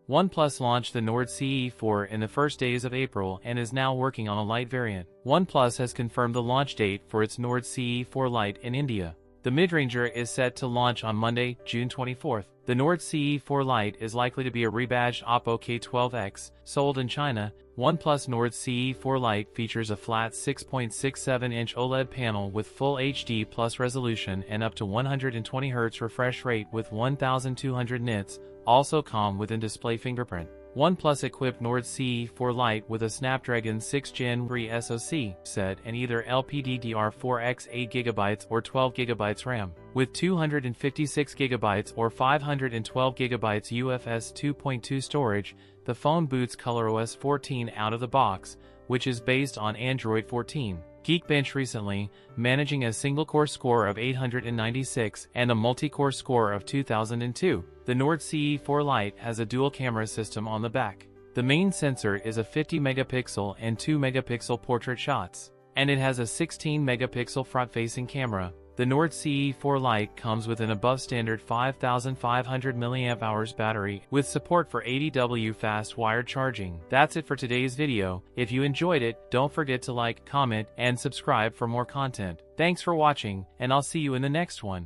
OnePlus launched the Nord CE4 in the first days of April and is now working on a Lite variant. OnePlus has confirmed the launch date for its Nord CE4 Lite in India. The mid-ranger is set to launch on Monday, June 24th. The Nord CE4 Lite is likely to be a rebadged Oppo K12X, sold in China. OnePlus Nord CE4 Lite features a flat 6.67-inch OLED panel with full HD plus resolution and up to 120Hz refresh rate with 1200 nits, also come with in-display fingerprint. OnePlus-equipped Nord CE4 Lite with a Snapdragon 6 Gen 3 SoC set and either LPDDR4X 8GB or 12GB RAM. With 256GB or 512GB UFS 2.2 storage, the phone boots ColorOS 14 out of the box, which is based on Android 14. Geekbench recently, managing a single-core score of 896 and a multi-core score of 2002. The Nord CE4 Lite has a dual-camera system on the back. The main sensor is a 50-megapixel and 2-megapixel portrait shots, and it has a 16-megapixel front-facing camera. The Nord CE4 Lite comes with an above-standard 5,500 mAh battery with support for 80W fast wired charging. That's it for today's video. If you enjoyed it, don't forget to like, comment, and subscribe for more content. Thanks for watching, and I'll see you in the next one.